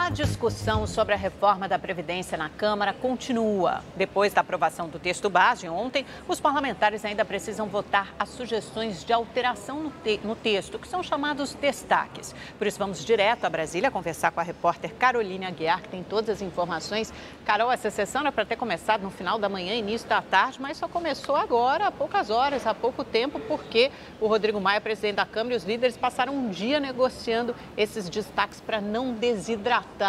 A discussão sobre a reforma da Previdência na Câmara continua. Depois da aprovação do texto base ontem, os parlamentares ainda precisam votar as sugestões de alteração no texto, que são chamados destaques. Por isso, vamos direto a Brasília conversar com a repórter Caroline Aguiar, que tem todas as informações. Carol, essa sessão era para ter começado no final da manhã, início da tarde, mas só começou agora, há poucas horas, há pouco tempo, porque o Rodrigo Maia, presidente da Câmara, e os líderes passaram um dia negociando esses destaques para não desidratar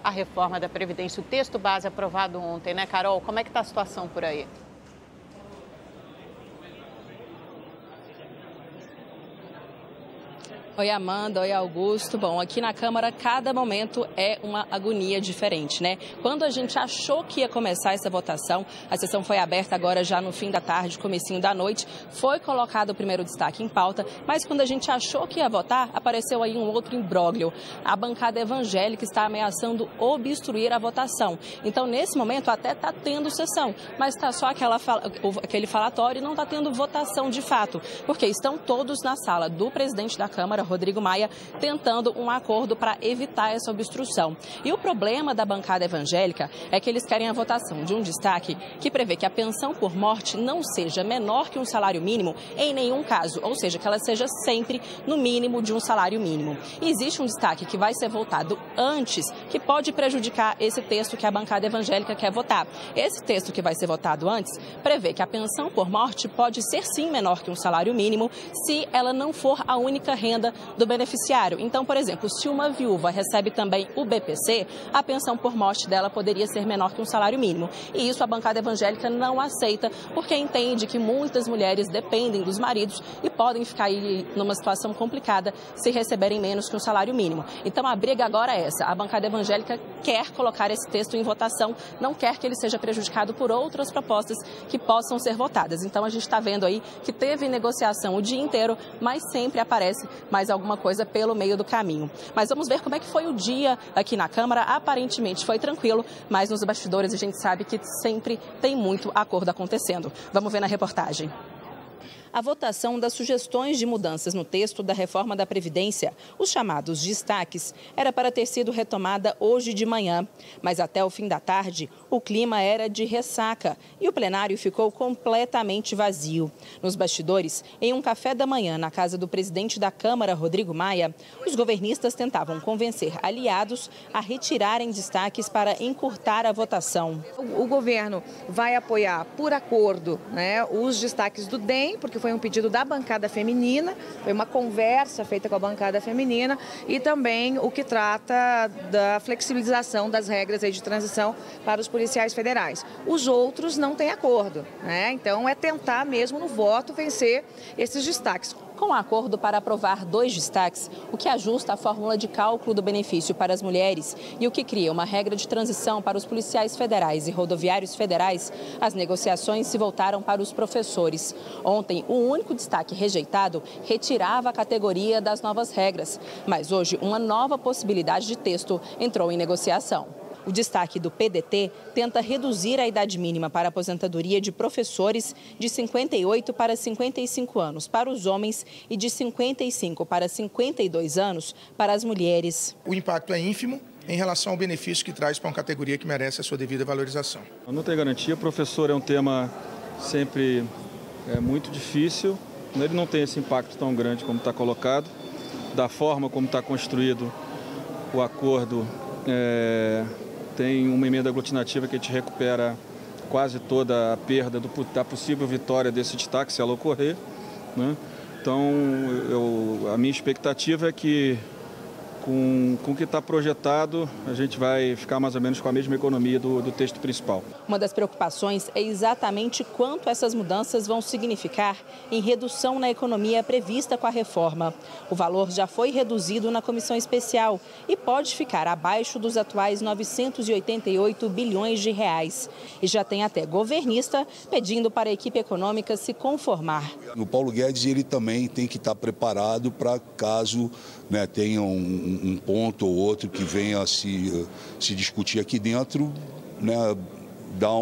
a reforma da Previdência. O texto base aprovado ontem, né, Carol? Como é que está a situação por aí? Oi, Amanda. Oi, Augusto. Bom, aqui na Câmara, cada momento é uma agonia diferente, né? Quando a gente achou que ia começar essa votação, a sessão foi aberta agora já no fim da tarde, comecinho da noite, foi colocado o primeiro destaque em pauta, mas quando a gente achou que ia votar, apareceu aí um outro imbróglio. A bancada evangélica está ameaçando obstruir a votação. Então, nesse momento, até está tendo sessão, mas está só aquele falatório e não está tendo votação de fato, porque estão todos na sala do presidente da Câmara, Rodrigo Maia, tentando um acordo para evitar essa obstrução. E o problema da bancada evangélica é que eles querem a votação de um destaque que prevê que a pensão por morte não seja menor que um salário mínimo em nenhum caso, ou seja, que ela seja sempre no mínimo de um salário mínimo. E existe um destaque que vai ser votado antes, que pode prejudicar esse texto que a bancada evangélica quer votar. Esse texto que vai ser votado antes prevê que a pensão por morte pode ser sim menor que um salário mínimo se ela não for a única renda do beneficiário. Então, por exemplo, se uma viúva recebe também o BPC, a pensão por morte dela poderia ser menor que um salário mínimo. E isso a bancada evangélica não aceita, porque entende que muitas mulheres dependem dos maridos e podem ficar aí numa situação complicada se receberem menos que um salário mínimo. Então, a briga agora é essa. A bancada evangélica quer colocar esse texto em votação, não quer que ele seja prejudicado por outras propostas que possam ser votadas. Então, a gente está vendo aí que teve negociação o dia inteiro, mas sempre aparece mais alguma coisa pelo meio do caminho. Mas vamos ver como é que foi o dia aqui na Câmara. Aparentemente foi tranquilo, mas nos bastidores a gente sabe que sempre tem muito acordo acontecendo. Vamos ver na reportagem. A votação das sugestões de mudanças no texto da reforma da Previdência, os chamados destaques, era para ter sido retomada hoje de manhã. Mas até o fim da tarde, o clima era de ressaca e o plenário ficou completamente vazio. Nos bastidores, em um café da manhã na casa do presidente da Câmara, Rodrigo Maia, os governistas tentavam convencer aliados a retirarem destaques para encurtar a votação. O governo vai apoiar por acordo, né, os destaques do DEM, porque foi um pedido da bancada feminina, foi uma conversa feita com a bancada feminina e também o que trata da flexibilização das regras aí de transição para os policiais federais. Os outros não têm acordo, né? Então é tentar mesmo no voto vencer esses destaques. Com acordo para aprovar 2 destaques, o que ajusta a fórmula de cálculo do benefício para as mulheres e o que cria uma regra de transição para os policiais federais e rodoviários federais, as negociações se voltaram para os professores. Ontem, o único destaque rejeitado retirava a categoria das novas regras, mas hoje uma nova possibilidade de texto entrou em negociação. O destaque do PDT tenta reduzir a idade mínima para a aposentadoria de professores de 58 para 55 anos para os homens e de 55 para 52 anos para as mulheres. O impacto é ínfimo em relação ao benefício que traz para uma categoria que merece a sua devida valorização. Não tem garantia, professor é um tema sempre muito difícil, ele não tem esse impacto tão grande como está colocado, da forma como está construído o acordo. Tem uma emenda aglutinativa que a gente recupera quase toda a perda da possível vitória desse destaque, se ela ocorrer, né? Então, a minha expectativa é que, com o que está projetado, a gente vai ficar mais ou menos com a mesma economia do texto principal. Uma das preocupações é exatamente quanto essas mudanças vão significar em redução na economia prevista com a reforma. O valor já foi reduzido na comissão especial e pode ficar abaixo dos atuais 988 bilhões de reais. E já tem até governista pedindo para a equipe econômica se conformar. O Paulo Guedes ele também tem que estar preparado para caso tenha um ponto ou outro que venha a se discutir aqui dentro, dar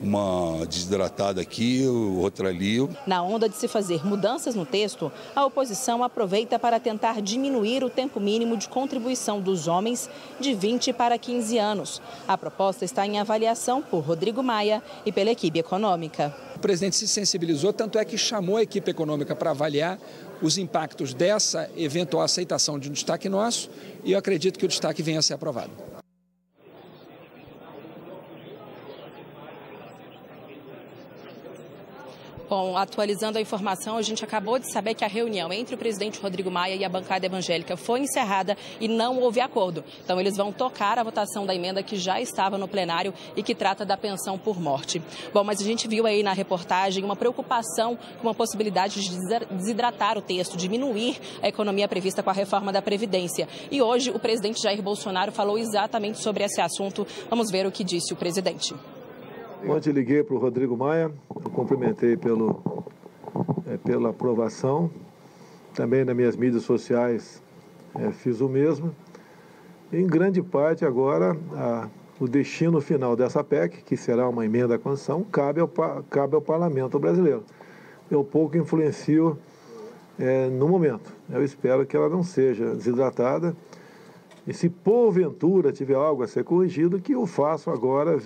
uma desidratada aqui, outra ali. Na onda de se fazer mudanças no texto, a oposição aproveita para tentar diminuir o tempo mínimo de contribuição dos homens de 20 para 15 anos. A proposta está em avaliação por Rodrigo Maia e pela equipe econômica. O presidente se sensibilizou, tanto é que chamou a equipe econômica para avaliar os impactos dessa eventual aceitação de um destaque nosso, e eu acredito que o destaque venha a ser aprovado. Bom, atualizando a informação, a gente acabou de saber que a reunião entre o presidente Rodrigo Maia e a bancada evangélica foi encerrada e não houve acordo. Então, eles vão tocar a votação da emenda que já estava no plenário e que trata da pensão por morte. Bom, mas a gente viu aí na reportagem uma preocupação com a possibilidade de desidratar o texto, diminuir a economia prevista com a reforma da Previdência. E hoje o presidente Jair Bolsonaro falou exatamente sobre esse assunto. Vamos ver o que disse o presidente. Ontem liguei para o Rodrigo Maia, eu cumprimentei pela aprovação. Também nas minhas mídias sociais fiz o mesmo. Em grande parte agora o destino final dessa PEC, que será uma emenda à Constituição, cabe ao Parlamento brasileiro. Eu pouco influencio no momento. Eu espero que ela não seja desidratada. E se porventura tiver algo a ser corrigido, que eu faço agora